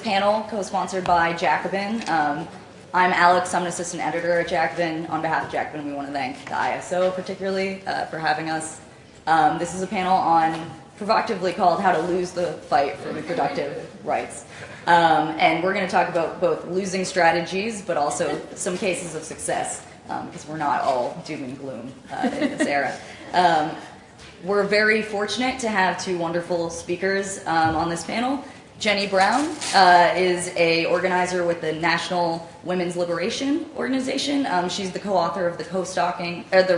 panel co-sponsored by Jacobin. I'm Alex, I'm an assistant editor at Jacobin. On behalf of Jacobin, we want to thank the ISO particularly for having us. This is a panel on, provocatively called, How to Lose the Fight for Reproductive Rights. And we're going to talk about both losing strategies, but also some cases of success, because we're not all doom and gloom in this era. We're very fortunate to have two wonderful speakers on this panel. Jenny Brown is a organizer with the National Women's Liberation Organization. She's the co-author of the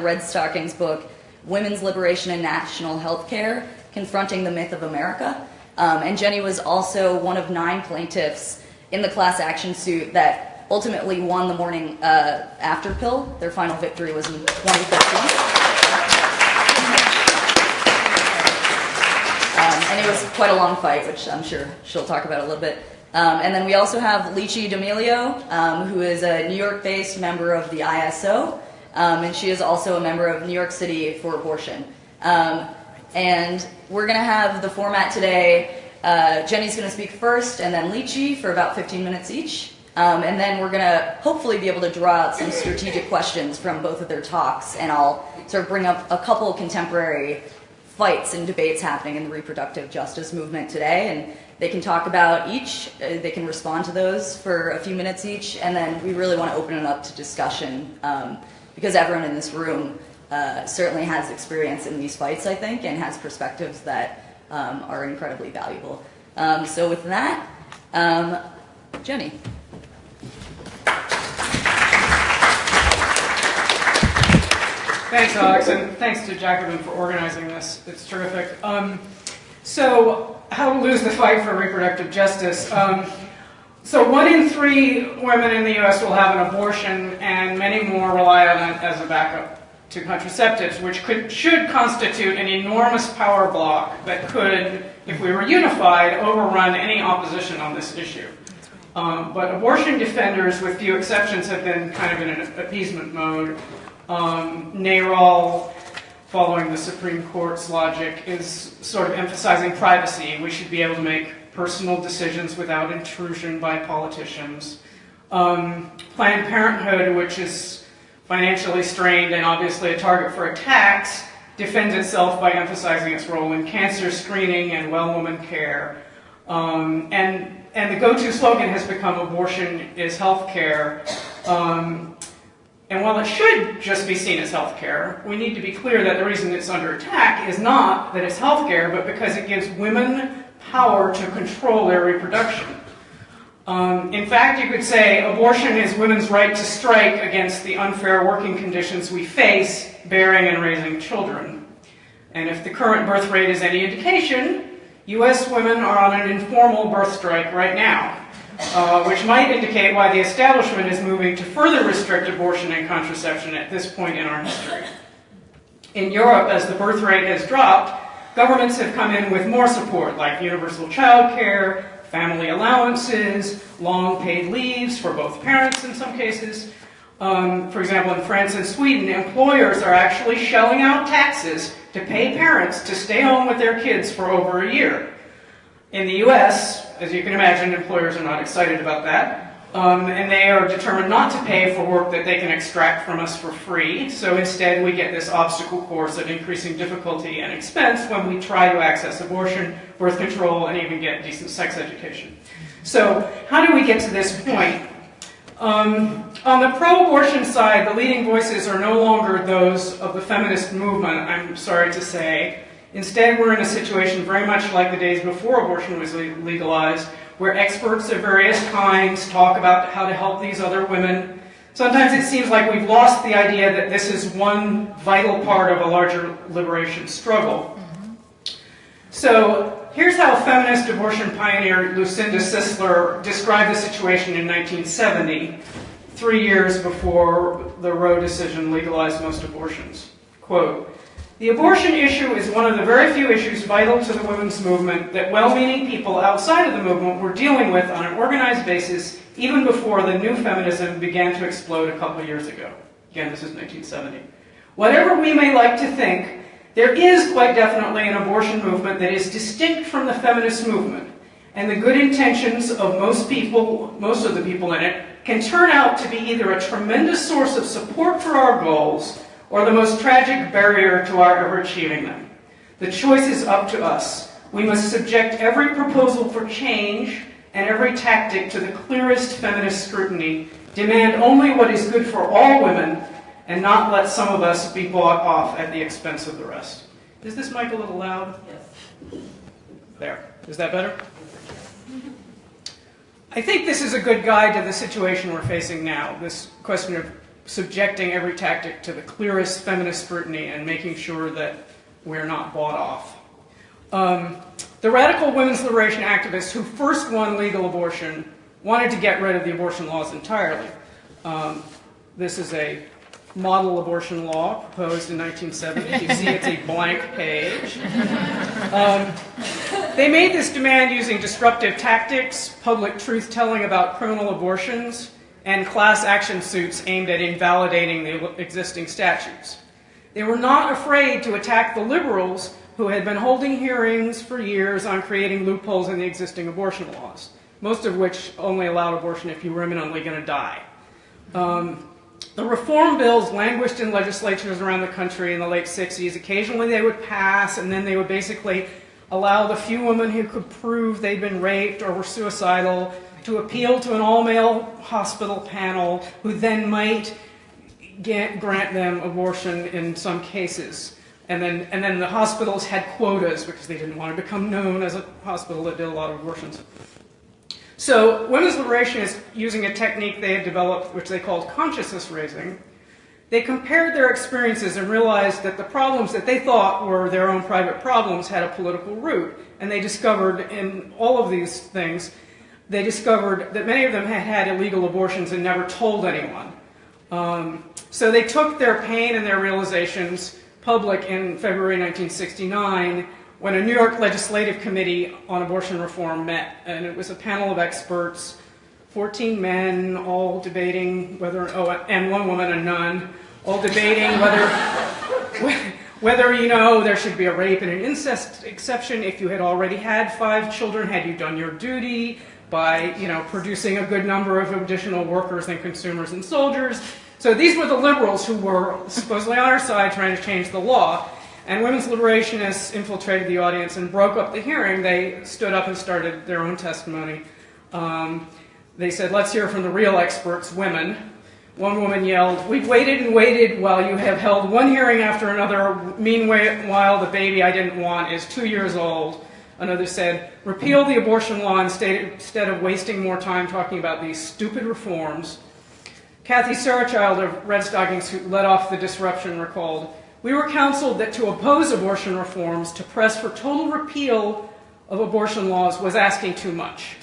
Red Stockings book, Women's Liberation and National Healthcare, Confronting the Myth of America. And Jenny was also one of 9 plaintiffs in the class action suit that ultimately won the morning after pill. Their final victory was in 2015. And it was quite a long fight, which I'm sure she'll talk about a little bit. And then we also have Lichi D'Amelio, who is a New York-based member of the ISO, and she is also a member of New York City for Abortion. And we're going to have the format today. Jenny's going to speak first, and then Lichi for about 15 minutes each. And then we're going to hopefully be able to draw out some strategic questions from both of their talks, and I'll sort of bring up a couple contemporary fights and debates happening in the reproductive justice movement today, and they can talk about each, they can respond to those for a few minutes each, and then we really want to open it up to discussion, because everyone in this room certainly has experience in these fights, I think, and has perspectives that are incredibly valuable. So with that, Jenny. Thanks, Alex, and thanks to Jacobin for organizing this. It's terrific. So, how to lose the fight for reproductive justice. So 1 in 3 women in the U.S. will have an abortion, and many more rely on it as a backup to contraceptives, which should constitute an enormous power block that could, if we were unified, overrun any opposition on this issue. But abortion defenders, with few exceptions, have been kind of in an appeasement mode. NARAL, following the Supreme Court's logic, is sort of emphasizing privacy. We should be able to make personal decisions without intrusion by politicians. Planned Parenthood, which is financially strained and obviously a target for attacks, defends itself by emphasizing its role in cancer screening and well-woman care. And the go-to slogan has become abortion is health care. And while it should just be seen as healthcare, we need to be clear that the reason it's under attack is not that it's healthcare, but because it gives women power to control their reproduction. In fact, you could say abortion is women's right to strike against the unfair working conditions we face bearing and raising children. And if the current birth rate is any indication, U.S. women are on an informal birth strike right now. Which might indicate why the establishment is moving to further restrict abortion and contraception at this point in our history. In Europe, as the birth rate has dropped, governments have come in with more support, like universal child care, family allowances, long paid leaves for both parents in some cases. For example, in France and Sweden, employers are actually shelling out taxes to pay parents to stay home with their kids for over a year. In the U.S., as you can imagine, employers are not excited about that, and they are determined not to pay for work that they can extract from us for free, so instead we get this obstacle course of increasing difficulty and expense when we try to access abortion, birth control, and even get decent sex education. So, how do we get to this point? On the pro-abortion side, the leading voices are no longer those of the feminist movement, I'm sorry to say. Instead, we're in a situation very much like the days before abortion was legalized, where experts of various kinds talk about how to help these other women. Sometimes it seems like we've lost the idea that this is one vital part of a larger liberation struggle. So here's how feminist abortion pioneer Lucinda Sisler described the situation in 1970, 3 years before the Roe decision legalized most abortions. Quote, "The abortion issue is one of the very few issues vital to the women's movement that well-meaning people outside of the movement were dealing with on an organized basis even before the new feminism began to explode a couple of years ago." Again, this is 1970. "Whatever we may like to think, there is quite definitely an abortion movement that is distinct from the feminist movement, and the good intentions of most of the people in it, can turn out to be either a tremendous source of support for our goals or the most tragic barrier to our ever achieving them. The choice is up to us. We must subject every proposal for change and every tactic to the clearest feminist scrutiny, demand only what is good for all women, and not let some of us be bought off at the expense of the rest. Is this mic a little loud? Yes. There. Is that better? I think this is a good guide to the situation we're facing now, this question of subjecting every tactic to the clearest feminist scrutiny and making sure that we're not bought off. The radical women's liberation activists who first won legal abortion wanted to get rid of the abortion laws entirely. This is a model abortion law proposed in 1970. You see it's a blank page. They made this demand using disruptive tactics, public truth-telling about criminal abortions, and class action suits aimed at invalidating the existing statutes. They were not afraid to attack the liberals who had been holding hearings for years on creating loopholes in the existing abortion laws, most of which only allowed abortion if you were imminently going to die. The reform bills languished in legislatures around the country in the late 60s. Occasionally they would pass, and then they would basically allow the few women who could prove they'd been raped or were suicidal to appeal to an all-male hospital panel who then might grant them abortion in some cases. And then the hospitals had quotas because they didn't want to become known as a hospital that did a lot of abortions. So women's liberation is using a technique they had developed, which they called consciousness raising. They compared their experiences and realized that the problems that they thought were their own private problems had a political root. And they discovered in all of these things, they discovered that many of them had had illegal abortions and never told anyone. So they took their pain and their realizations public in February 1969 when a New York Legislative Committee on Abortion Reform met, and it was a panel of experts, 14 men, all debating whether, and one woman, a nun, all debating whether there should be a rape and an incest exception if you had already had 5 children, had you done your duty by, producing a good number of additional workers and consumers and soldiers. So these were the liberals who were supposedly on our side trying to change the law. And women's liberationists infiltrated the audience and broke up the hearing. They stood up and started their own testimony. They said, let's hear from the real experts, women. One woman yelled, we've waited and waited while you have held one hearing after another. Meanwhile, the baby I didn't want is 2 years old. Another said, repeal the abortion law instead of wasting more time talking about these stupid reforms. Kathy Sarachild of Red Stockings, who led off the disruption, recalled, we were counseled that to oppose abortion reforms, to press for total repeal of abortion laws was asking too much.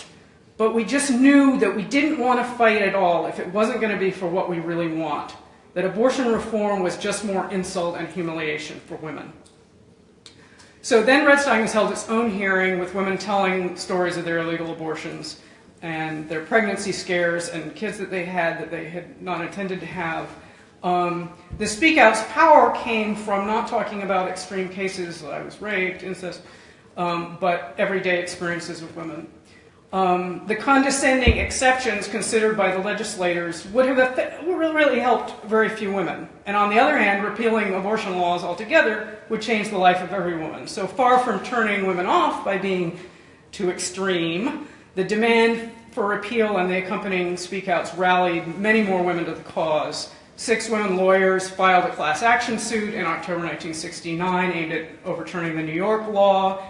But we just knew that we didn't want to fight at all if it wasn't going to be for what we really want. That abortion reform was just more insult and humiliation for women. So then Red Stockings held its own hearing with women telling stories of their illegal abortions and their pregnancy scares and kids that they had not intended to have. The Speak Out's power came from not talking about extreme cases, I was raped, incest, but everyday experiences of women. The condescending exceptions considered by the legislators would have really helped very few women. And on the other hand, repealing abortion laws altogether would change the life of every woman. So far from turning women off by being too extreme, the demand for repeal and the accompanying Speak Outs rallied many more women to the cause. 6 women lawyers filed a class action suit in October 1969 aimed at overturning the New York law.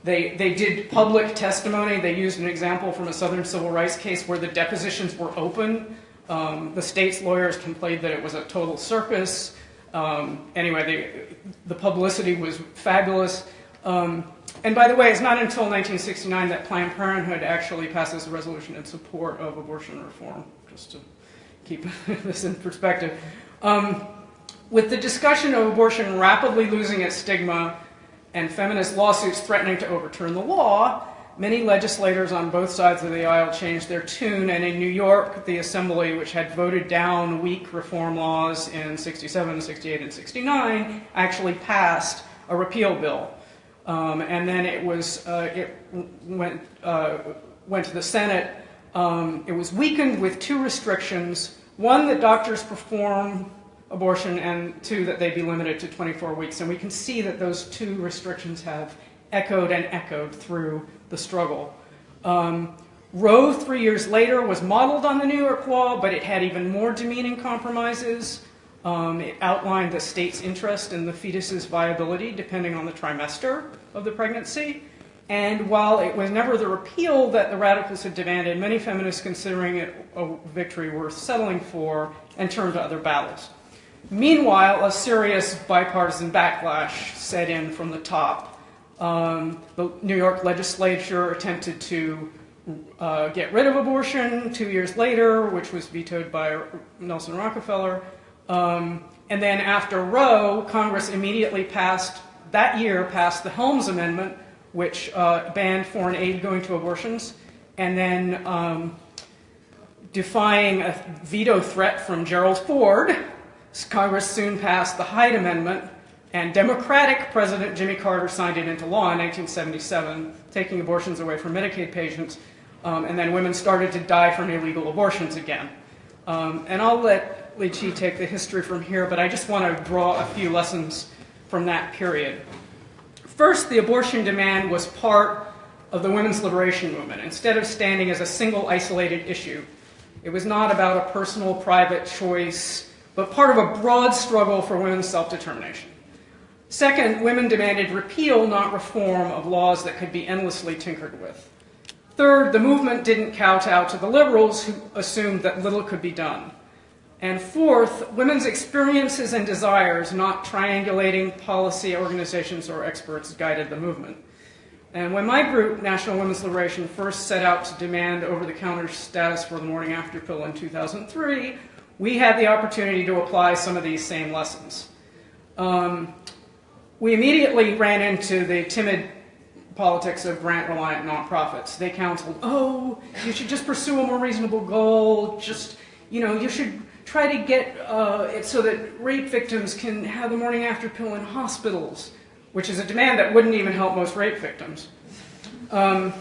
They did public testimony. They used an example from a Southern civil rights case where the depositions were open. The state's lawyers complained that it was a total circus. Anyway, the publicity was fabulous. And by the way, it's not until 1969 that Planned Parenthood actually passes a resolution in support of abortion reform, just to keep this in perspective. With the discussion of abortion rapidly losing its stigma and feminist lawsuits threatening to overturn the law, many legislators on both sides of the aisle changed their tune, and in New York, the Assembly, which had voted down weak reform laws in 67, 68, and 69, actually passed a repeal bill. And then it went to the Senate. It was weakened with two restrictions: one, that doctors perform abortion, and two, that they be limited to 24 weeks. And we can see that those two restrictions have echoed and echoed through the struggle. Roe, 3 years later, was modeled on the New York law, but it had even more demeaning compromises. It outlined the state's interest in the fetus's viability depending on the trimester of the pregnancy. And while it was never the repeal that the radicals had demanded, many feminists, considering it a victory worth settling for, and turned to other battles. Meanwhile, a serious bipartisan backlash set in from the top. The New York legislature attempted to get rid of abortion 2 years later, which was vetoed by Nelson Rockefeller. And then after Roe, Congress immediately passed the Helms Amendment, which banned foreign aid going to abortions. And then defying a veto threat from Gerald Ford, Congress soon passed the Hyde Amendment, and Democratic President Jimmy Carter signed it into law in 1977, taking abortions away from Medicaid patients, and then women started to die from illegal abortions again. And I'll let Lichi take the history from here, but I just want to draw a few lessons from that period. First, the abortion demand was part of the women's liberation movement, instead of standing as a single isolated issue. It was not about a personal, private choice, but part of a broad struggle for women's self-determination. Second, women demanded repeal, not reform, of laws that could be endlessly tinkered with. Third, the movement didn't kowtow to the liberals, who assumed that little could be done. And fourth, women's experiences and desires, not triangulating policy, organizations, or experts, guided the movement. And when my group, National Women's Liberation, first set out to demand over-the-counter status for the morning after pill in 2003, we had the opportunity to apply some of these same lessons. We immediately ran into the timid politics of grant-reliant nonprofits. They counseled, oh, you should just pursue a more reasonable goal, you should try to get it so that rape victims can have the morning after pill in hospitals, which is a demand that wouldn't even help most rape victims. And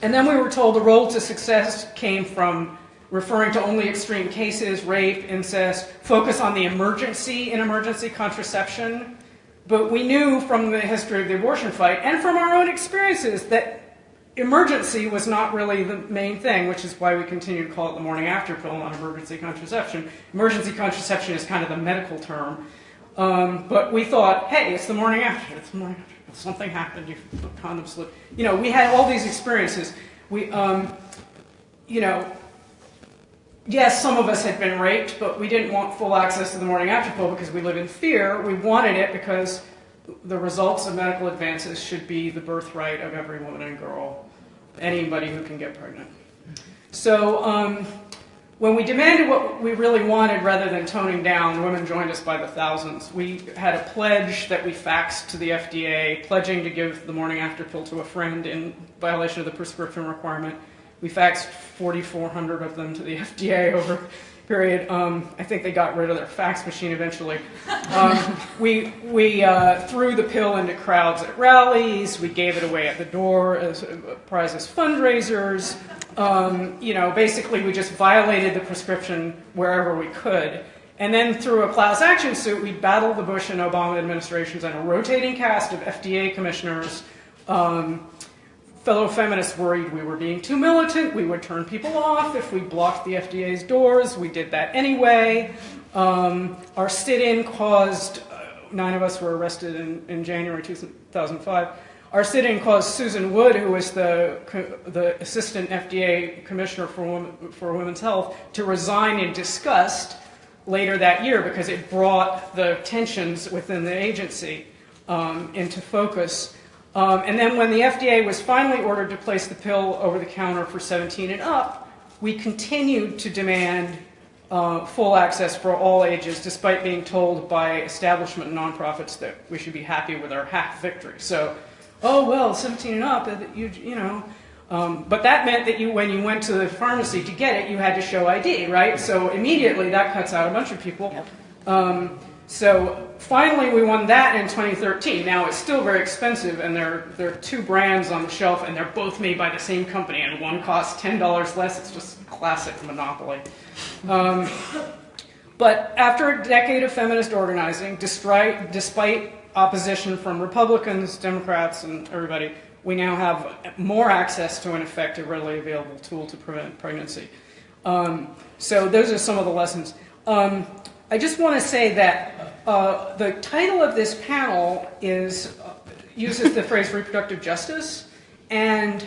then we were told the road to success came from referring to only extreme cases, rape, incest, focus on the emergency in emergency contraception. But we knew from the history of the abortion fight and from our own experiences that emergency was not really the main thing, which is why we continue to call it the morning after pill, not emergency contraception. Emergency contraception is kind of the medical term. But we thought, hey, it's the morning after. It's the morning after. If something happened, you condom slip. We had all these experiences. Yes, some of us had been raped, but we didn't want full access to the morning after pill because we live in fear. We wanted it because the results of medical advances should be the birthright of every woman and girl, anybody who can get pregnant. So when we demanded what we really wanted rather than toning down, women joined us by the thousands. We had a pledge that we faxed to the FDA, pledging to give the morning after pill to a friend in violation of the prescription requirement. We faxed 4,400 of them to the FDA over a period. I think they got rid of their fax machine eventually. We threw the pill into crowds at rallies. We gave it away at the door as prize as fundraisers. Basically we just violated the prescription wherever we could. And then through a class action suit, we battled the Bush and Obama administrations and a rotating cast of FDA commissioners. Fellow feminists worried we were being too militant. We would turn people off if we blocked the FDA's doors. We did that anyway. Our sit-in caused, 9 of us were arrested in January 2005. Our sit-in caused Susan Wood, who was the assistant FDA commissioner for women's health, to resign in disgust later that year because it brought the tensions within the agency into focus. And then when the FDA was finally ordered to place the pill over the counter for 17 and up, we continued to demand full access for all ages, despite being told by establishment and nonprofits that we should be happy with our half victory. So, 17 and up, but that meant that when you went to the pharmacy to get it, you had to show ID, right? So immediately that cuts out a bunch of people. Yep. So finally we won that in 2013. Now it's still very expensive, and there are two brands on the shelf, and they're both made by the same company, and one costs $10 less. It's just classic monopoly. But after a decade of feminist organizing, despite opposition from Republicans, Democrats, and everybody, we now have more access to an effective, readily available tool to prevent pregnancy. So those are some of the lessons. I just want to say that the title of this panel uses the phrase reproductive justice, and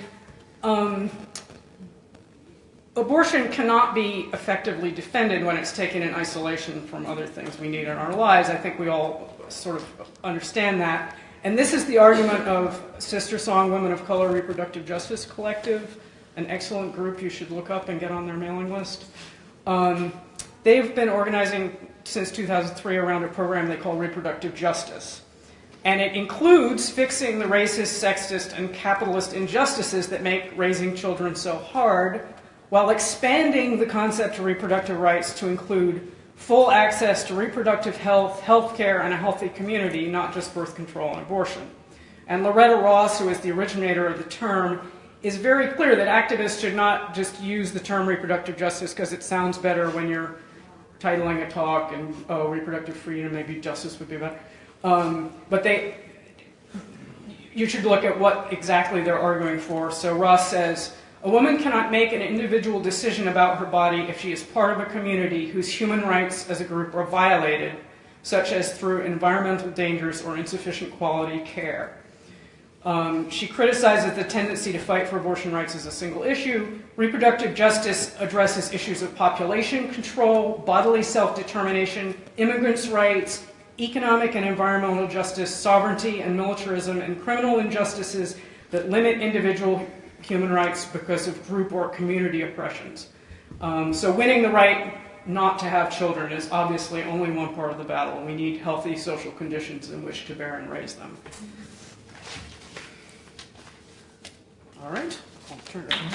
abortion cannot be effectively defended when it's taken in isolation from other things we need in our lives. I think we all sort of understand that. And this is the argument of Sister Song Women of Color Reproductive Justice Collective, an excellent group you should look up and get on their mailing list. They've been organizing since 2003 around a program they call Reproductive Justice. And it includes fixing the racist, sexist, and capitalist injustices that make raising children so hard, while expanding the concept of reproductive rights to include full access to reproductive health, health care, and a healthy community, not just birth control and abortion. And Loretta Ross, who is the originator of the term, is very clear that activists should not just use the term reproductive justice because it sounds better when you're titling a talk and, oh, reproductive freedom, maybe justice would be better. But you should look at what exactly they're arguing for. So Ross says, a woman cannot make an individual decision about her body if she is part of a community whose human rights as a group are violated, such as through environmental dangers or insufficient quality care. She criticizes the tendency to fight for abortion rights as a single issue. Reproductive justice addresses issues of population control, bodily self-determination, immigrants' rights, economic and environmental justice, sovereignty and militarism, and criminal injustices that limit individual human rights because of group or community oppressions. So winning the right not to have children is obviously only one part of the battle. We need healthy social conditions in which to bear and raise them. All right, I'll turn it over.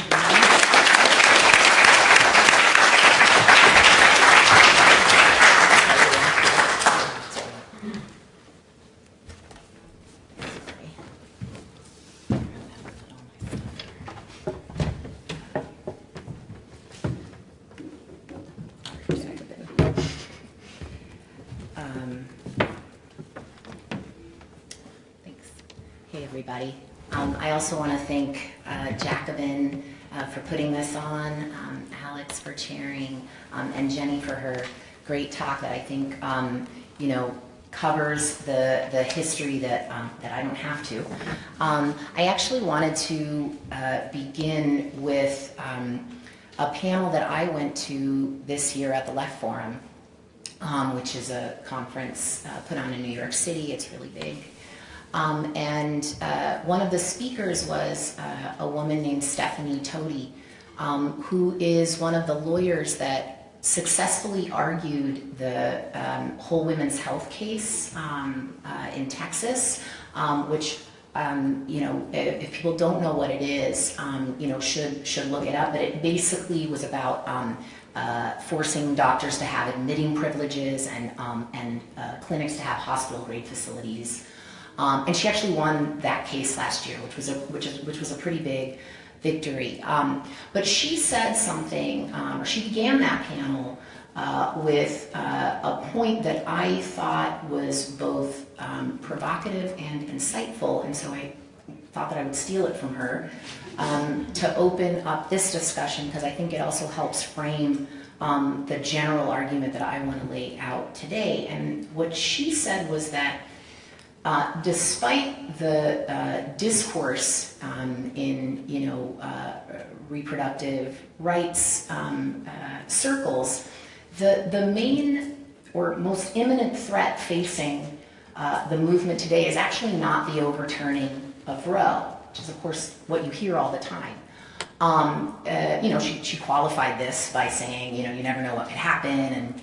Thanks. Hey, everybody. I also want to thank Jacobin for putting this on, Alex for chairing, and Jenny for her great talk that I think covers the history that I don't have to. I actually wanted to begin with a panel that I went to this year at the Left Forum, which is a conference put on in New York City. It's really big. And one of the speakers was a woman named Stephanie Toti, who is one of the lawyers that successfully argued the whole women's health case in Texas, which if people don't know what it is, should look it up. But it basically was about forcing doctors to have admitting privileges and clinics to have hospital-grade facilities. And she actually won that case last year, which was a pretty big victory. But she said something, or she began that panel with a point that I thought was both provocative and insightful, and so I thought that I would steal it from her to open up this discussion, because I think it also helps frame the general argument that I want to lay out today. And what she said was that despite the discourse in reproductive rights circles, the main or most imminent threat facing the movement today is actually not the overturning of Roe, which is of course what you hear all the time. She qualified this by saying, you never know what could happen, and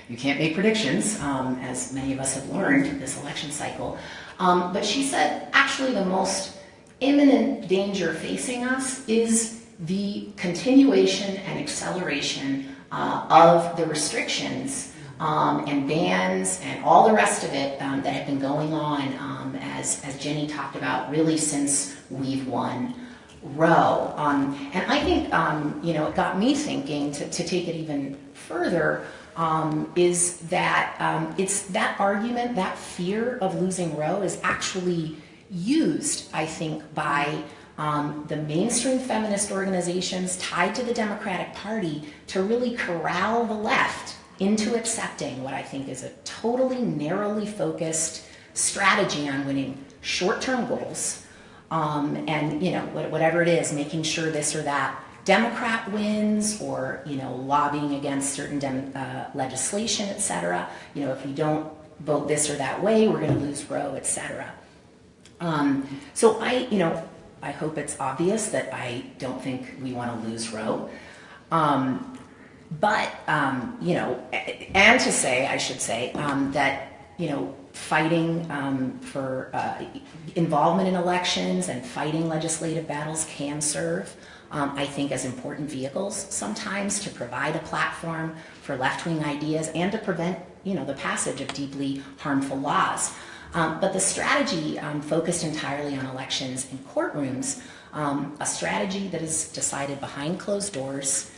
you can't make predictions, as many of us have learned this election cycle. But she said, actually, the most imminent danger facing us is the continuation and acceleration of the restrictions and bans and all the rest of it that have been going on, as Jenny talked about, really since we've won Roe. And I think, it got me thinking, to take it even further, is that it's that argument, that fear of losing Roe is actually used, I think, by the mainstream feminist organizations tied to the Democratic Party to really corral the left into accepting what I think is a totally narrowly focused strategy on winning short-term goals, and whatever it is, making sure this or that Democrat wins, or lobbying against certain legislation, etc. If we don't vote this or that way, we're going to lose Roe, etc. So I hope it's obvious that I don't think we want to lose Roe. But, and to say, I should say, that, fighting for involvement in elections and fighting legislative battles can serve, I think, as important vehicles sometimes to provide a platform for left-wing ideas and to prevent, the passage of deeply harmful laws. But the strategy focused entirely on elections in courtrooms, a strategy that is decided behind closed doors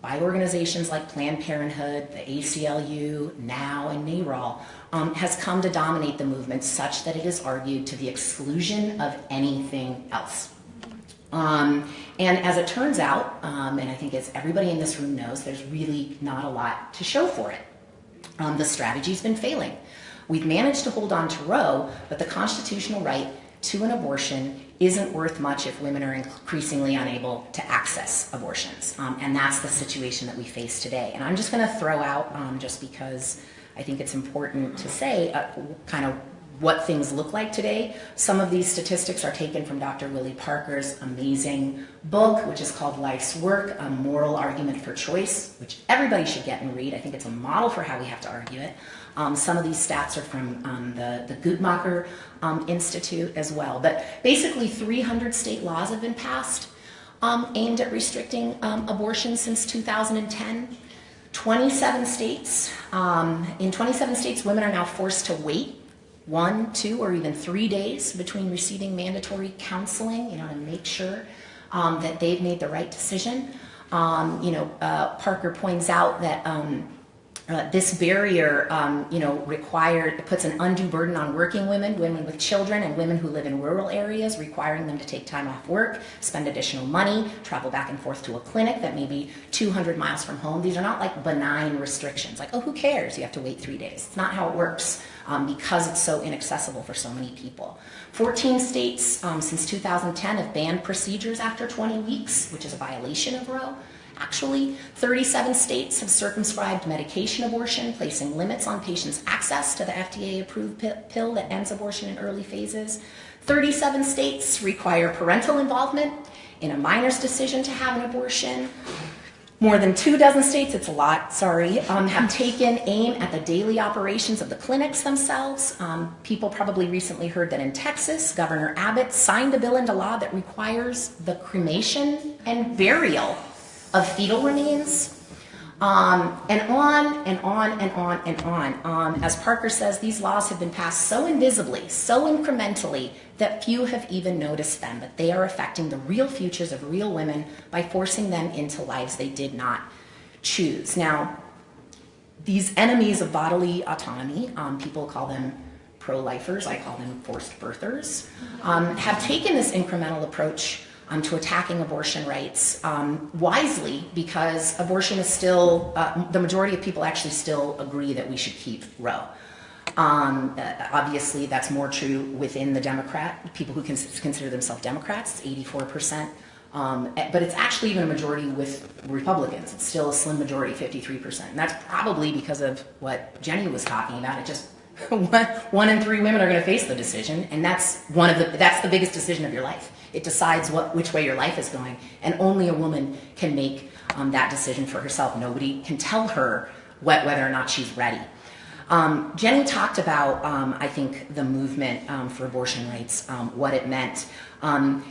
by organizations like Planned Parenthood, the ACLU, NOW, and NARAL, has come to dominate the movement such that it is argued to the exclusion of anything else. And as it turns out, and I think as everybody in this room knows, there's really not a lot to show for it. The strategy's been failing. We've managed to hold on to Roe, but the constitutional right to an abortion isn't worth much if women are increasingly unable to access abortions. And that's the situation that we face today. And I'm just going to throw out, just because I think it's important to say, kind of what things look like today. Some of these statistics are taken from Dr. Willie Parker's amazing book, which is called Life's Work, A Moral Argument for Choice, which everybody should get and read. I think it's a model for how we have to argue it. Some of these stats are from the Guttmacher Institute as well. But basically 300 state laws have been passed aimed at restricting abortion since 2010. 27 states, in 27 states, women are now forced to wait 1, 2, or even 3 days between receiving mandatory counseling, to make sure that they've made the right decision. Parker points out that this barrier, puts an undue burden on working women, women with children, and women who live in rural areas, requiring them to take time off work, spend additional money, travel back and forth to a clinic that may be 200 miles from home. These are not like benign restrictions, like, oh, who cares? You have to wait 3 days. It's not how it works, because it's so inaccessible for so many people. 14 states since 2010 have banned procedures after 20 weeks, which is a violation of Roe. Actually, 37 states have circumscribed medication abortion, placing limits on patients' access to the FDA-approved pill that ends abortion in early phases. 37 states require parental involvement in a minor's decision to have an abortion. More than 24 states, it's a lot, sorry, have taken aim at the daily operations of the clinics themselves. People probably recently heard that in Texas, Governor Abbott signed a bill into law that requires the cremation and burial of fetal remains, and on and on and on and on. As Parker says, these laws have been passed so invisibly, so incrementally, that few have even noticed them, but they are affecting the real futures of real women by forcing them into lives they did not choose. Now, these enemies of bodily autonomy, people call them pro-lifers, I call them forced birthers, have taken this incremental approach to attacking abortion rights wisely, because abortion is still, the majority of people actually still agree that we should keep Roe. Obviously, that's more true within the people who consider themselves Democrats, 84%. But it's actually even a majority with Republicans. It's still a slim majority, 53%. And that's probably because of what Jenny was talking about. It just, 1 in 3 women are going to face the decision, and that's the biggest decision of your life. It decides which way your life is going, and only a woman can make that decision for herself. Nobody can tell her whether or not she's ready. Jenny talked about, I think, the movement for abortion rights, what it meant. And,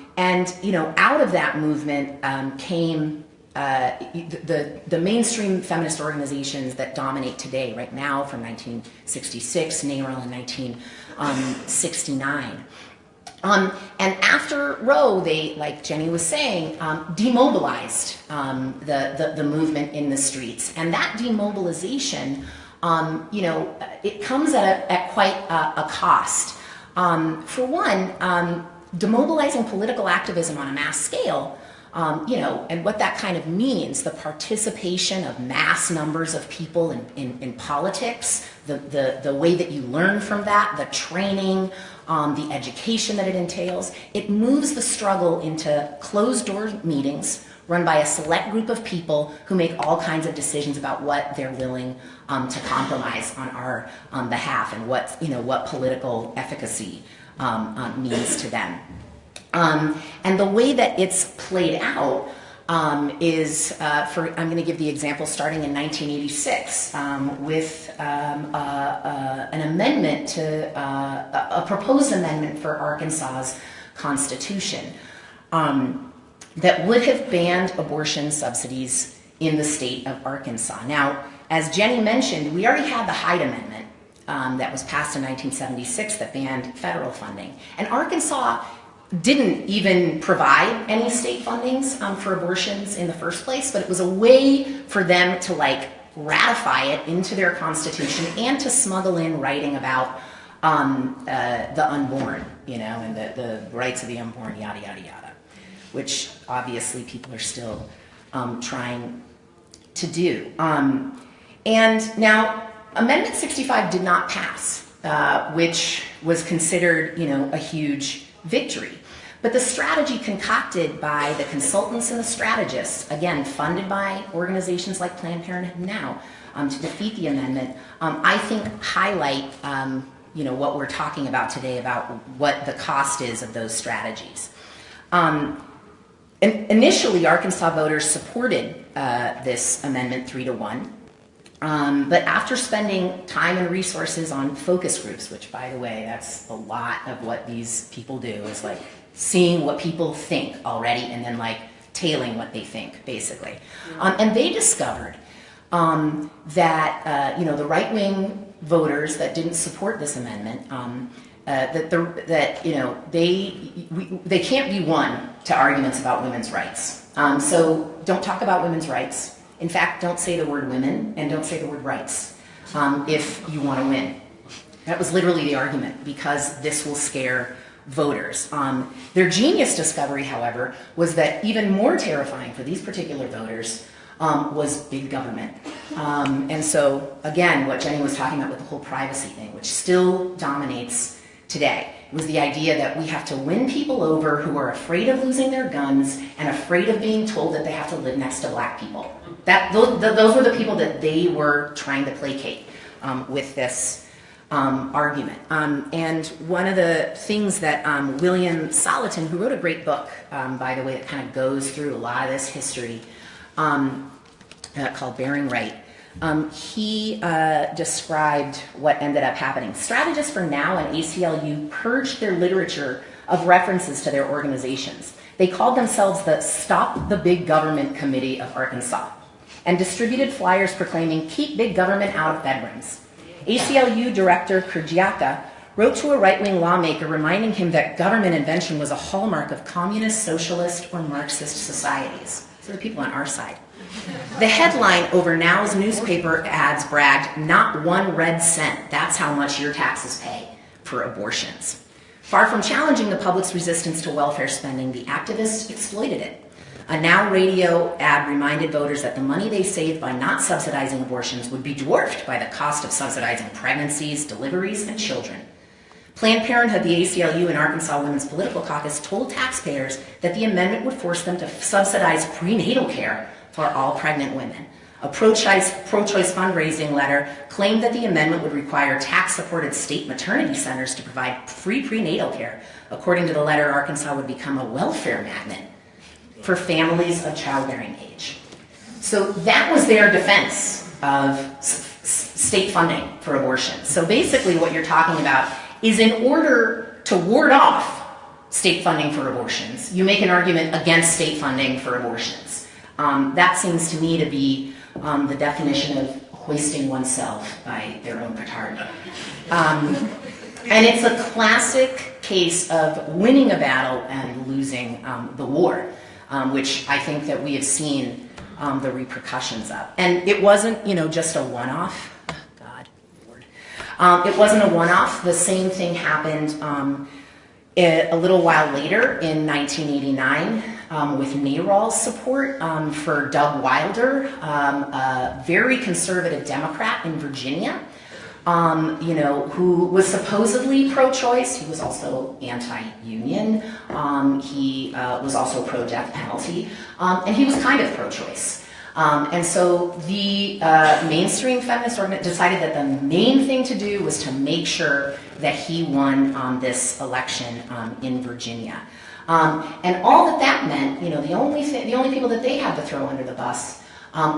out of that movement came the mainstream feminist organizations that dominate today, right now, from 1966, NARAL in 1969. And after Roe, they, like Jenny was saying, demobilized the movement in the streets. And that demobilization, it comes at quite a cost. For one, demobilizing political activism on a mass scale, and what that kind of means, the participation of mass numbers of people in politics, the way that you learn from that, the training, the education that it entails, it moves the struggle into closed-door meetings run by a select group of people who make all kinds of decisions about what they're willing to compromise on our behalf and what political efficacy means to them. And the way that it's played out is, I'm going to give the example starting in 1986 with an amendment to, a proposed amendment for Arkansas's Constitution that would have banned abortion subsidies in the state of Arkansas. Now, as Jenny mentioned, we already had the Hyde Amendment that was passed in 1976 that banned federal funding. And Arkansas didn't even provide any state fundings for abortions in the first place, but it was a way for them to ratify it into their constitution and to smuggle in writing about the unborn, and the rights of the unborn, yada, yada, yada, which obviously people are still trying to do. And now, Amendment 65 did not pass, which was considered, a huge victory. But the strategy concocted by the consultants and the strategists, again, funded by organizations like Planned Parenthood now, to defeat the amendment, I think highlight, what we're talking about today about what the cost is of those strategies. Initially, Arkansas voters supported this amendment 3-1. But after spending time and resources on focus groups, which, by the way, that's a lot of what these people do, is seeing what people think already and then tailing what they think, basically. And they discovered that the right-wing voters that didn't support this amendment, they can't be won to arguments about women's rights. So don't talk about women's rights. In fact, don't say the word women and don't say the word rights if you want to win. That was literally the argument, because this will scare voters. Their genius discovery, however, was that even more terrifying for these particular voters was big government. And so, again, what Jenny was talking about with the whole privacy thing, which still dominates today, was the idea that we have to win people over who are afraid of losing their guns and afraid of being told that they have to live next to black people. Those were the people that they were trying to placate with this argument. And one of the things that William Soliton, who wrote a great book, by the way, that kind of goes through a lot of this history, called Bearing Right, he described what ended up happening. Strategists for NOW and ACLU purged their literature of references to their organizations. They called themselves the Stop the Big Government Committee of Arkansas and distributed flyers proclaiming, "Keep big government out of bedrooms." ACLU Director Kurjiaka wrote to a right-wing lawmaker reminding him that government invention was a hallmark of communist, socialist, or Marxist societies. So the people on our side. The headline over NOW's newspaper ads bragged, "Not one red cent. That's how much your taxes pay for abortions." Far from challenging the public's resistance to welfare spending, the activists exploited it. A NOW radio ad reminded voters that the money they saved by not subsidizing abortions would be dwarfed by the cost of subsidizing pregnancies, deliveries, and children. Planned Parenthood, the ACLU, and Arkansas Women's Political Caucus told taxpayers that the amendment would force them to subsidize prenatal care for all pregnant women. A pro-choice fundraising letter claimed that the amendment would require tax-supported state maternity centers to provide free prenatal care. According to the letter, Arkansas would become a welfare magnet for families of childbearing age. So that was their defense of state funding for abortion. So basically what you're talking about is, in order to ward off state funding for abortions, you make an argument against state funding for abortions. That seems to me to be the definition of hoisting oneself by their own petard. And it's a classic case of winning a battle and losing the war, which I think that we have seen the repercussions of. And it wasn't, just a one-off. Oh, God, Lord. It wasn't a one-off. The same thing happened a little while later in 1989 with NARAL's support for Doug Wilder, a very conservative Democrat in Virginia, who was supposedly pro-choice. He was also anti-union. He was also pro-death penalty, and he was kind of pro-choice. And so the mainstream feminist organization decided that the main thing to do was to make sure that he won this election in Virginia. And all that meant, the only people that they had to throw under the bus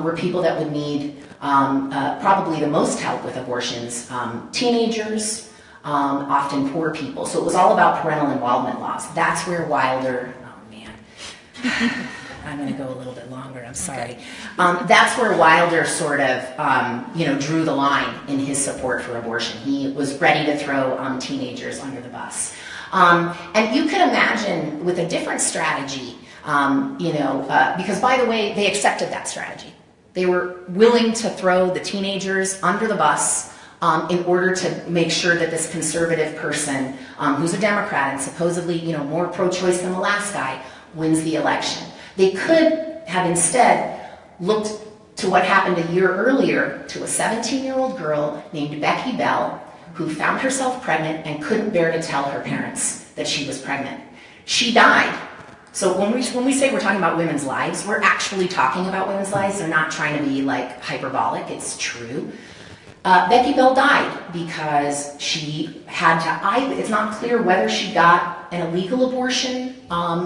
were people that would need probably the most help with abortions, teenagers, often poor people. So it was all about parental involvement laws. That's where Wilder, oh man, I'm going to go a little bit longer, I'm sorry. That's where Wilder sort of, drew the line in his support for abortion. He was ready to throw teenagers under the bus. And you could imagine with a different strategy, because by the way, they accepted that strategy. They were willing to throw the teenagers under the bus in order to make sure that this conservative person, who's a Democrat and supposedly, more pro-choice than the last guy, wins the election. They could have instead looked to what happened a year earlier to a 17-year-old girl named Becky Bell, who found herself pregnant and couldn't bear to tell her parents that she was pregnant. She died. So when we say we're talking about women's lives, we're actually talking about women's lives. They're not trying to be like hyperbolic. It's true. Becky Bell died because she had to, it's not clear whether she got an illegal abortion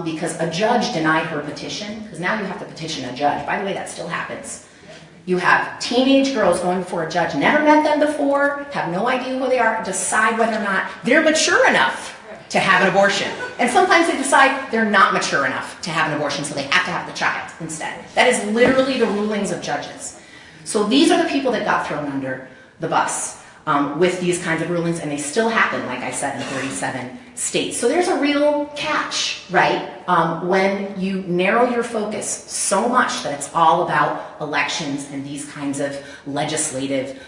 because a judge denied her petition, because now you have to petition a judge. By the way, that still happens. You have teenage girls going before a judge, never met them before, have no idea who they are, decide whether or not they're mature enough to have an abortion. And sometimes they decide they're not mature enough to have an abortion, so they have to have the child instead. That is literally the rulings of judges. So these are the people that got thrown under the bus with these kinds of rulings, and they still happen, like I said, in 37 states. So there's a real catch, right, when you narrow your focus so much that it's all about elections and these kinds of legislative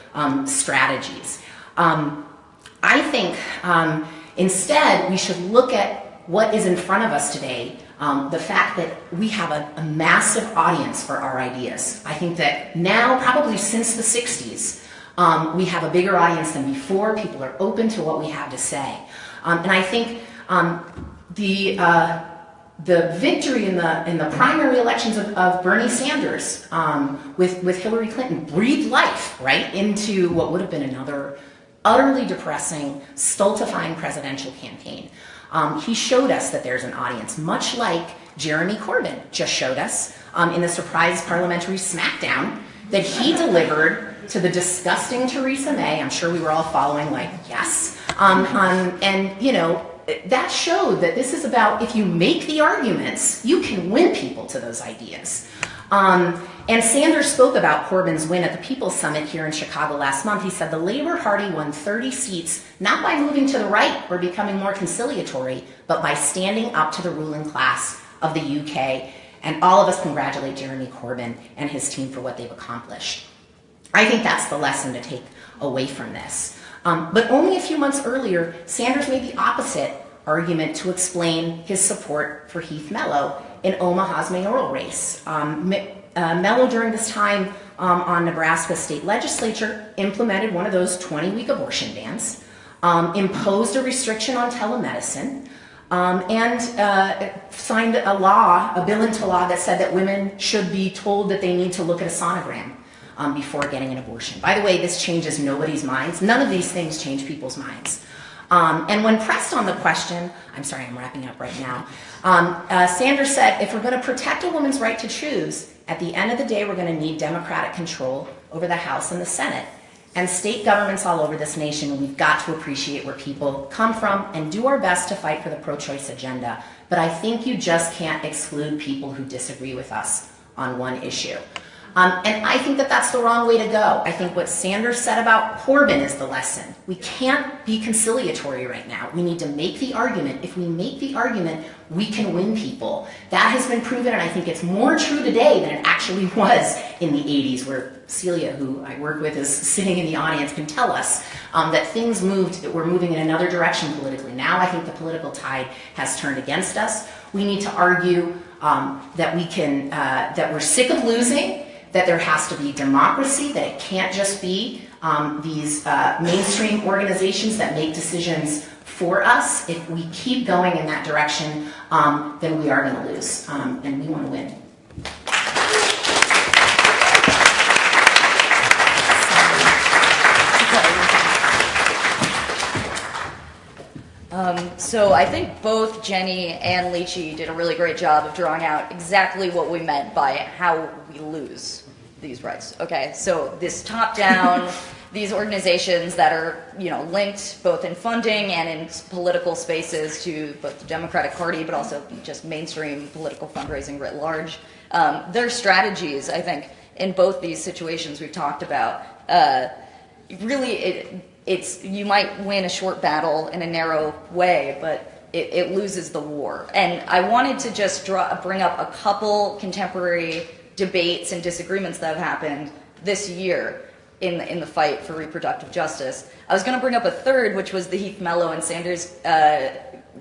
strategies. I think instead we should look at what is in front of us today, the fact that we have a massive audience for our ideas. I think that now, probably since the 60s, we have a bigger audience than before. People are open to what we have to say. And I think the victory in the primary elections of Bernie Sanders with Hillary Clinton breathed life, right, into what would have been another utterly depressing, stultifying presidential campaign. He showed us that there's an audience, much like Jeremy Corbyn just showed us in the surprise parliamentary smackdown that he delivered to the disgusting Theresa May. I'm sure we were all following, like, yes. And, that showed that this is about, if you make the arguments, you can win people to those ideas. And Sanders spoke about Corbyn's win at the People's Summit here in Chicago last month. He said the Labour Party won 30 seats, not by moving to the right or becoming more conciliatory, but by standing up to the ruling class of the UK. And all of us congratulate Jeremy Corbyn and his team for what they've accomplished. I think that's the lesson to take away from this. But only a few months earlier, Sanders made the opposite argument to explain his support for Heath Mello in Omaha's mayoral race. Mello, during this time on Nebraska's state legislature, implemented one of those 20-week abortion bans, imposed a restriction on telemedicine, and signed a bill into law that said that women should be told that they need to look at a sonogram before getting an abortion. By the way, this changes nobody's minds. None of these things change people's minds. And when pressed on the question, I'm sorry, I'm wrapping up right now, Sanders said, if we're going to protect a woman's right to choose, at the end of the day, we're going to need Democratic control over the House and the Senate. And state governments all over this nation, we've got to appreciate where people come from and do our best to fight for the pro-choice agenda. But I think you just can't exclude people who disagree with us on one issue. And I think that that's the wrong way to go. I think what Sanders said about Corbyn is the lesson. We can't be conciliatory right now. We need to make the argument. If we make the argument, we can win people. That has been proven, and I think it's more true today than it actually was in the 80s, where Celia, who I work with, is sitting in the audience, can tell us that things moved, that we're moving in another direction politically. Now I think the political tide has turned against us. We need to argue that we can, that we're sick of losing, that there has to be democracy, that it can't just be these mainstream organizations that make decisions for us. If we keep going in that direction, then we are going to lose, and we want to win. So I think both Jenny and Lichi did a really great job of drawing out exactly what we meant by how we lose these rights. Okay, so this top-down, these organizations that are, linked both in funding and in political spaces to both the Democratic Party, but also just mainstream political fundraising writ large. Their strategies, I think, in both these situations we've talked about, really it's you might win a short battle in a narrow way, but it loses the war. And I wanted to just bring up a couple contemporary debates and disagreements that have happened this year in the fight for reproductive justice. I was going to bring up a third, which was the Heath Mello and Sanders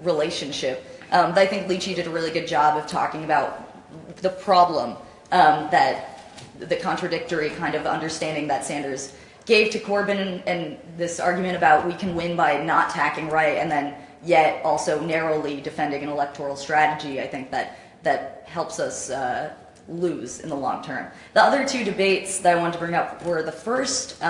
relationship. But I think Lichi did a really good job of talking about the problem that the contradictory kind of understanding that Sanders gave to Corbyn and this argument about we can win by not tacking right and then yet also narrowly defending an electoral strategy. I think that helps us lose in the long term. The other two debates that I wanted to bring up were the first,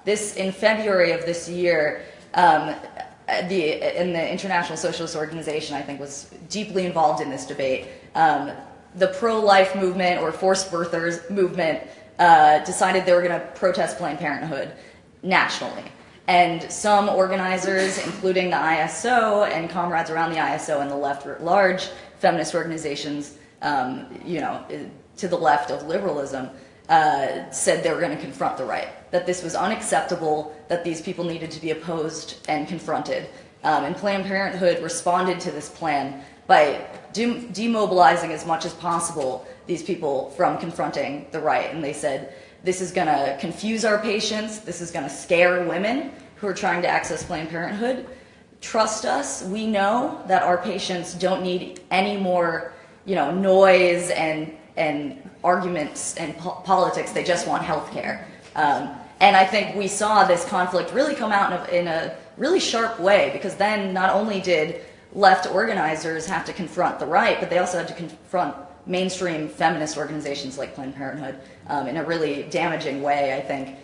this in February of this year, the International Socialist Organization, I think, was deeply involved in this debate. The pro-life movement or forced birthers movement decided they were going to protest Planned Parenthood nationally. And some organizers, including the ISO and comrades around the ISO and the left at large, feminist organizations, to the left of liberalism, said they were going to confront the right, that this was unacceptable, that these people needed to be opposed and confronted. And Planned Parenthood responded to this plan by demobilizing as much as possible these people from confronting the right. And they said, this is going to confuse our patients, this is going to scare women who are trying to access Planned Parenthood. Trust us, we know that our patients don't need any more noise and arguments and politics. They just want health care. And I think we saw this conflict really come out in a really sharp way, because then not only did left organizers have to confront the right, but they also had to confront mainstream feminist organizations like Planned Parenthood in a really damaging way, I think,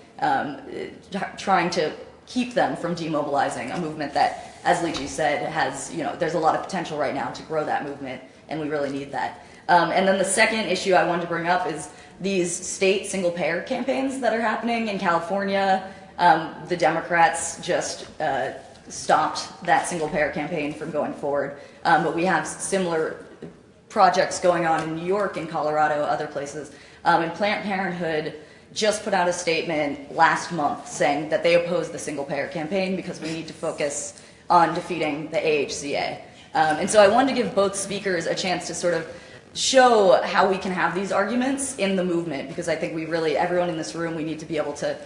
trying to keep them from demobilizing a movement that, as Lichi said, has, there's a lot of potential right now to grow that movement, and we really need that. And then the second issue I wanted to bring up is these state single-payer campaigns that are happening in California. The Democrats just stopped that single-payer campaign from going forward. But we have similar projects going on in New York and Colorado, other places. And Planned Parenthood just put out a statement last month saying that they oppose the single-payer campaign because we need to focus on defeating the AHCA. And so I wanted to give both speakers a chance to sort of show how we can have these arguments in the movement, because I think we really, everyone in this room, we need to be able to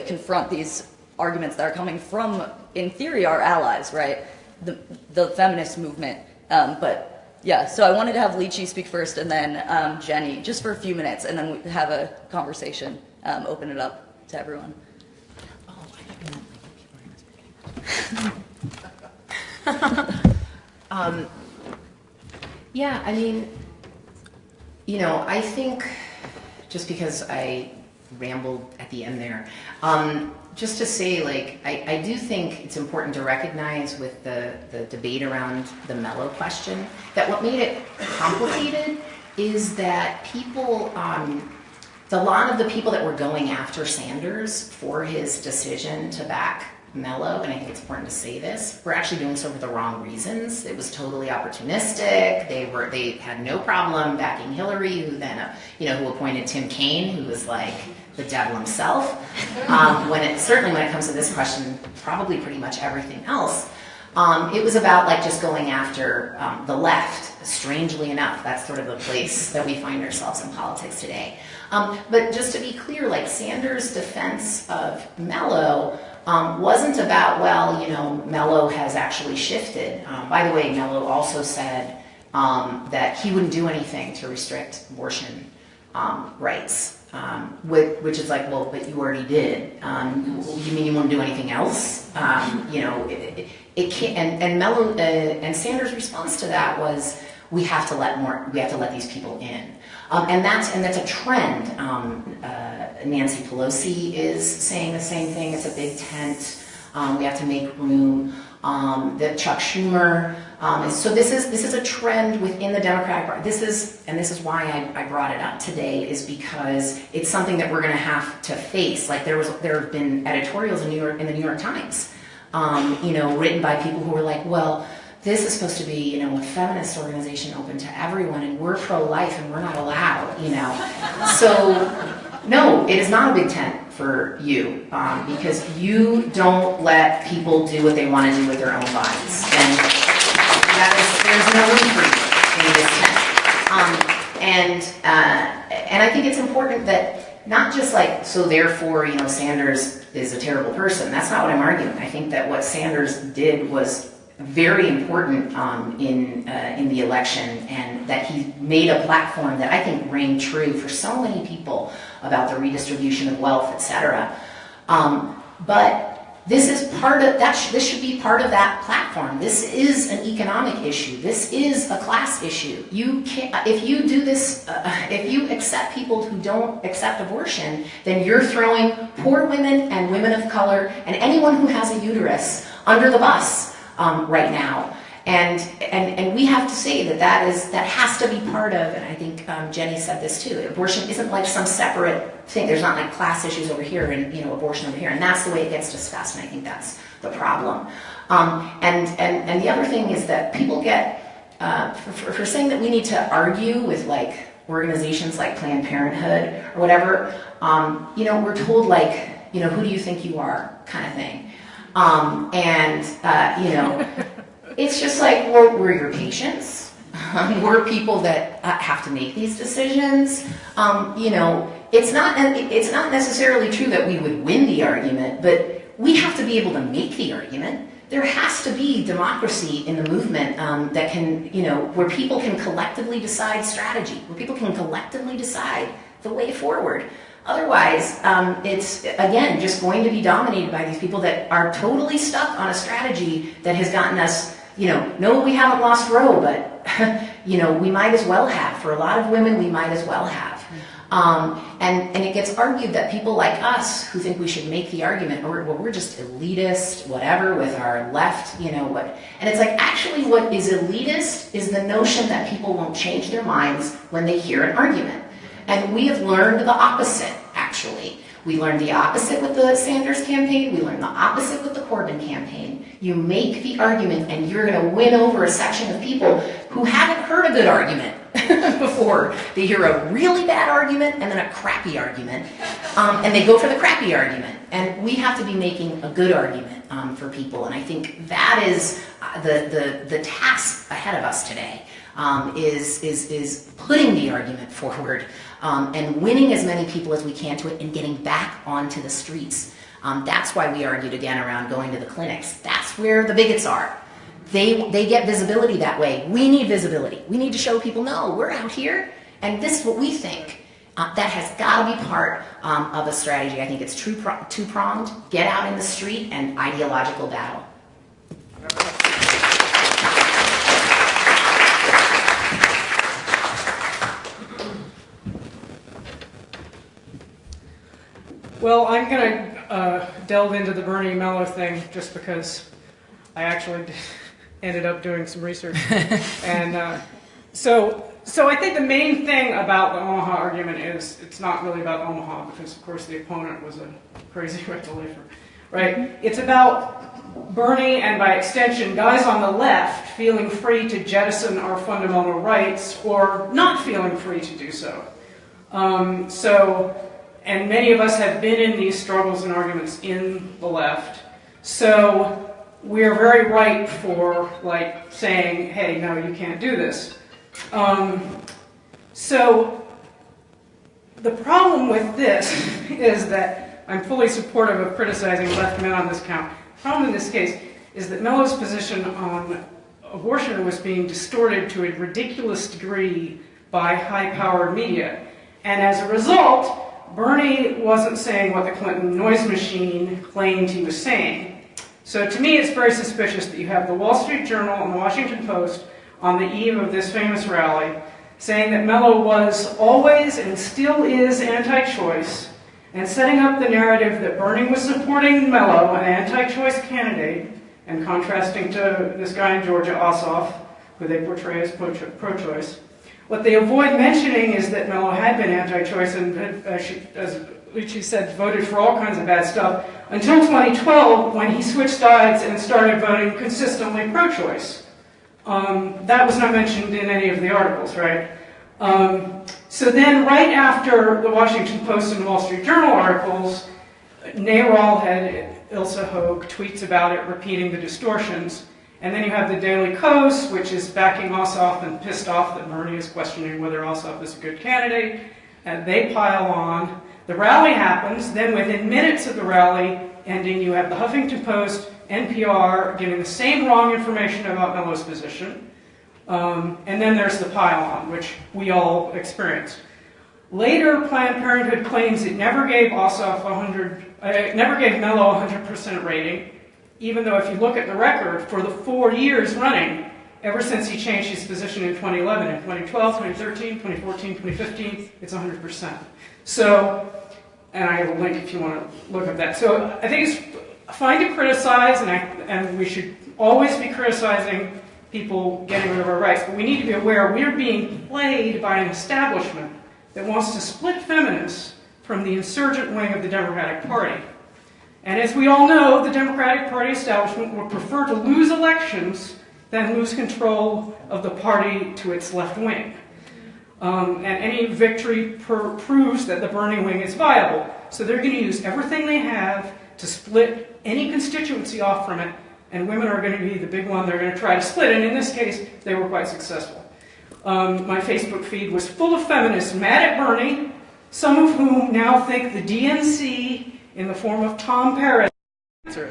confront these arguments that are coming from, in theory, our allies, right? The feminist movement. But yeah, so I wanted to have Lichi speak first and then Jenny, just for a few minutes, and then we have a conversation, open it up to everyone. Oh, I don't know. Yeah, I mean, I think, just because I rambled at the end there, just to say, I do think it's important to recognize with the debate around the Mello question that what made it complicated is that people, a lot of the people that were going after Sanders for his decision to back Mello, and I think it's important to say this, were actually doing so for the wrong reasons. It was totally opportunistic. They had no problem backing Hillary, who then, who appointed Tim Kaine, who was like the devil himself. Certainly when it comes to this question, probably pretty much everything else, it was about like just going after the left. Strangely enough, that's sort of the place that we find ourselves in politics today. But just to be clear, like Sanders' defense of Mello wasn't about, Mello has actually shifted. By the way, Mello also said that he wouldn't do anything to restrict abortion rights, which is like, well, but you already did. You mean you won't do anything else? It can't. And Mello and Sanders' response to that was, we have to let these people in. And that's a trend. Nancy Pelosi is saying the same thing. It's a big tent. We have to make room. That Chuck Schumer. So this is a trend within the Democratic Party. This is why I brought it up today, is because it's something that we're going to have to face. Like there have been editorials in the New York Times, written by people who were like, well, this is supposed to be, a feminist organization open to everyone, and we're pro-life and we're not allowed, So, no, it is not a big tent for you, because you don't let people do what they want to do with their own bodies. And there's no room for you in this tent. And I think it's important that not just like, so therefore, Sanders is a terrible person. That's not what I'm arguing. I think that what Sanders did was very important in the election, and that he made a platform that I think rang true for so many people about the redistribution of wealth, etc. But this is part of that. This should be part of that platform. This is an economic issue. This is a class issue. You can't, if you do this, if you accept people who don't accept abortion, then you're throwing poor women and women of color and anyone who has a uterus under the bus. Right now, and we have to say that has to be part of, and I think Jenny said this too. Abortion isn't like some separate thing. There's not like class issues over here and abortion over here, and that's the way it gets discussed. And I think that's the problem. And the other thing is that people get for saying that we need to argue with like organizations like Planned Parenthood or whatever. We're told like who do you think you are kind of thing. It's just like, well, we're your patients. We're people that have to make these decisions. It's not necessarily true that we would win the argument, but we have to be able to make the argument. There has to be democracy in the movement that can, where people can collectively decide strategy, where people can collectively decide the way forward. Otherwise, it's, again, just going to be dominated by these people that are totally stuck on a strategy that has gotten us, no, we haven't lost Roe, but, we might as well have. For a lot of women, we might as well have. And it gets argued that people like us who think we should make the argument, or well, we're just elitist, whatever, with our left, what. And it's like, actually what is elitist is the notion that people won't change their minds when they hear an argument. And we have learned the opposite, actually. We learned the opposite with the Sanders campaign. We learned the opposite with the Corbyn campaign. You make the argument, and you're going to win over a section of people who haven't heard a good argument before. They hear a really bad argument and then a crappy argument, and they go for the crappy argument. And we have to be making a good argument for people. And I think that is the task ahead of us today. Is putting the argument forward and winning as many people as we can to it and getting back onto the streets. That's why we argued again around going to the clinics. That's where the bigots are. They get visibility that way. We need visibility. We need to show people, no, we're out here, and this is what we think. That has got to be part of a strategy. I think it's two-pronged, get out in the street, and ideological battle. Well, I'm going to delve into the Bernie Mello thing just because I actually ended up doing some research. And so I think the main thing about the Omaha argument is it's not really about Omaha because, of course, the opponent was a crazy right-to-lifer. right? It's about Bernie and by extension guys on the left feeling free to jettison our fundamental rights or not feeling free to do so. And many of us have been in these struggles and arguments in the left. So we're very ripe for like saying, hey, no, you can't do this. So the problem with this is that I'm fully supportive of criticizing left men on this count. The problem in this case is that Mello's position on abortion was being distorted to a ridiculous degree by high-powered media. And as a result, Bernie wasn't saying what the Clinton noise machine claimed he was saying. So to me, it's very suspicious that you have the Wall Street Journal and the Washington Post on the eve of this famous rally saying that Mello was always and still is anti-choice, and setting up the narrative that Bernie was supporting Mello, an anti-choice candidate, and contrasting to this guy in Georgia, Ossoff, who they portray as pro-choice. What they avoid mentioning is that Mello had been anti-choice and, as Lichi said, voted for all kinds of bad stuff until 2012 when he switched sides and started voting consistently pro-choice. That was not mentioned in any of the articles, right? So then right after the Washington Post and Wall Street Journal articles, NARAL had Ilsa Hogue tweets about it, repeating the distortions. And then you have the Daily Kos, which is backing Ossoff and pissed off that Bernie is questioning whether Ossoff is a good candidate. And they pile on. The rally happens. Then within minutes of the rally ending, you have the Huffington Post, NPR giving the same wrong information about Mello's position. And then there's the pile-on, which we all experienced. Later, Planned Parenthood claims it never gave never gave Mello a 100% rating, even though if you look at the record for the 4 years running, ever since he changed his position in 2011, in 2012, 2013, 2014, 2015, it's 100%. So, and I have a link if you want to look at that. So I think it's fine to criticize, and we should always be criticizing people getting rid of our rights, but we need to be aware we're being played by an establishment that wants to split feminists from the insurgent wing of the Democratic Party. And as we all know, the Democratic Party establishment would prefer to lose elections than lose control of the party to its left wing. And any victory proves that the Bernie wing is viable. So they're going to use everything they have to split any constituency off from it, and women are going to be the big one they're going to try to split. And in this case, they were quite successful. My Facebook feed was full of feminists mad at Bernie, some of whom now think the DNC, in the form of Tom Perez, so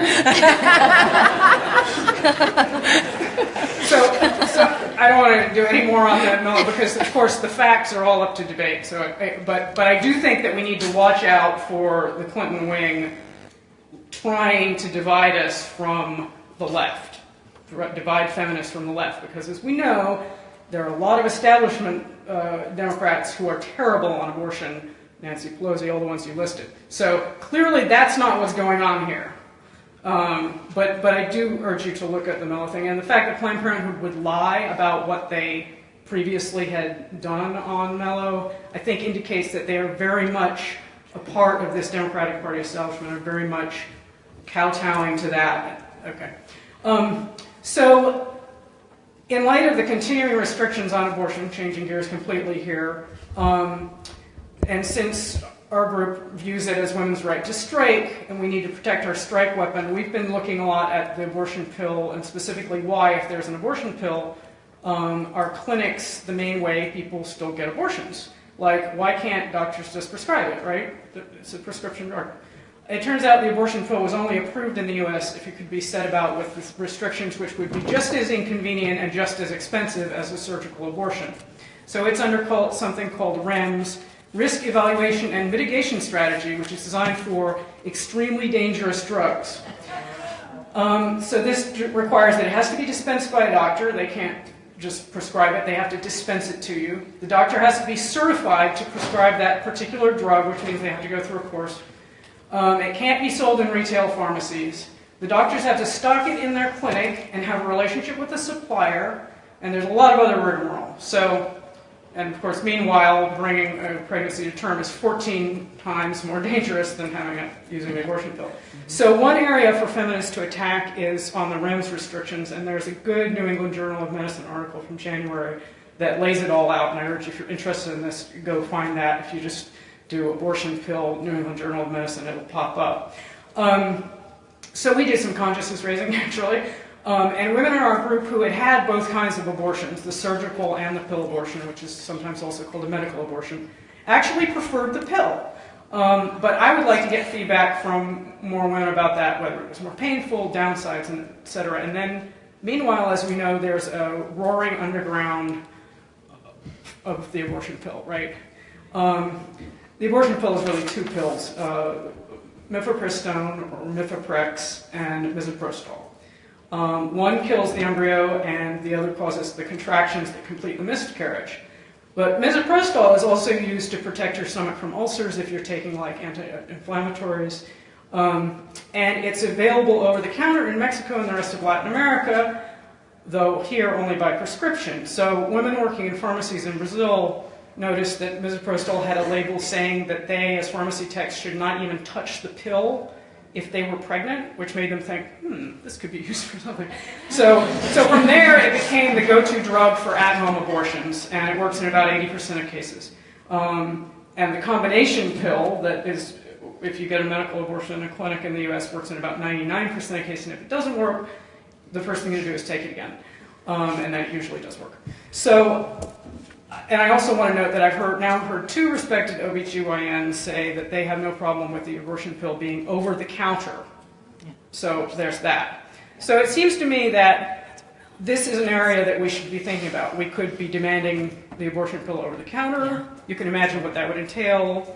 I don't want to do any more on that, Mello, because of course the facts are all up to debate. But I do think that we need to watch out for the Clinton wing trying to divide us from the left, divide feminists from the left, because as we know, there are a lot of establishment Democrats who are terrible on abortion. Nancy Pelosi, all the ones you listed. So clearly that's not what's going on here. But I do urge you to look at the Mello thing. And the fact that Planned Parenthood would lie about what they previously had done on Mello, I think indicates that they are very much a part of this Democratic Party establishment, are very much kowtowing to that. Okay. So in light of the continuing restrictions on abortion, changing gears completely here, and since our group views it as women's right to strike, and we need to protect our strike weapon, we've been looking a lot at the abortion pill, and specifically why, if there's an abortion pill, are clinics the main way people still get abortions? Like, why can't doctors just prescribe it, right? It's a prescription drug. It turns out the abortion pill was only approved in the US if it could be set about with restrictions which would be just as inconvenient and just as expensive as a surgical abortion. So it's under something called REMS, Risk Evaluation and Mitigation Strategy, which is designed for extremely dangerous drugs. So this requires that it has to be dispensed by a doctor. They can't just prescribe it. They have to dispense it to you. The doctor has to be certified to prescribe that particular drug, which means they have to go through a course. It can't be sold in retail pharmacies. The doctors have to stock it in their clinic and have a relationship with the supplier, and there's a lot of other rigmarole. So And of course, meanwhile, bringing a pregnancy to term is 14 times more dangerous than using the abortion pill. So one area for feminists to attack is on the REMS restrictions, and there's a good New England Journal of Medicine article from January that lays it all out, and I urge you, if you're interested in this, go find that. If you just do abortion pill, New England Journal of Medicine, it'll pop up. So we did some consciousness raising, actually. And women in our group who had both kinds of abortions, the surgical and the pill abortion, which is sometimes also called a medical abortion, actually preferred the pill. But I would like to get feedback from more women about that, whether it was more painful, downsides, and et cetera. And then, meanwhile, as we know, there's a roaring underground of the abortion pill, right? The abortion pill is really two pills, mifepristone, or mifeprex, and misoprostol. One kills the embryo, and the other causes the contractions that complete the miscarriage. But misoprostol is also used to protect your stomach from ulcers if you're taking like anti-inflammatories. And it's available over the counter in Mexico and the rest of Latin America, though here only by prescription. So women working in pharmacies in Brazil noticed that misoprostol had a label saying that they, as pharmacy techs, should not even touch the pill if they were pregnant, which made them think, this could be used for something. So from there, it became the go-to drug for at-home abortions, and it works in about 80% of cases. And the combination pill that is, if you get a medical abortion in a clinic in the US, works in about 99% of cases, and if it doesn't work, the first thing to do is take it again. And that usually does work. So, and I also want to note that I've now heard two respected OBGYNs say that they have no problem with the abortion pill being over the counter. So there's that. So it seems to me that this is an area that we should be thinking about. We could be demanding the abortion pill over the counter. Yeah. You can imagine what that would entail.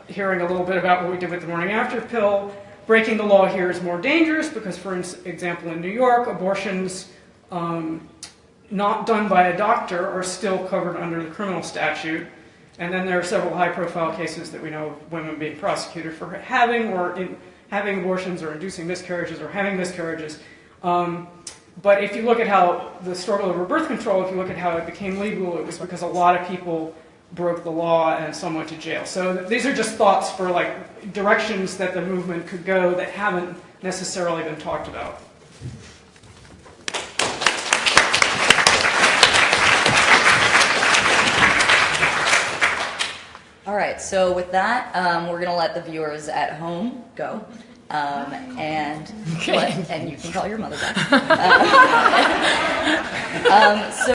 Hearing a little bit about what we did with the morning after pill. Breaking the law here is more dangerous because, for example, in New York, abortions not done by a doctor are still covered under the criminal statute. And then there are several high-profile cases that we know of women being prosecuted for having abortions or inducing miscarriages or having miscarriages. But if you look at how the struggle over birth control, if you look at how it became legal, it was because a lot of people broke the law and some went to jail. So these are just thoughts for like directions that the movement could go that haven't necessarily been talked about. All right, so with that, we're going to let the viewers at home go. And you can call your mother back. So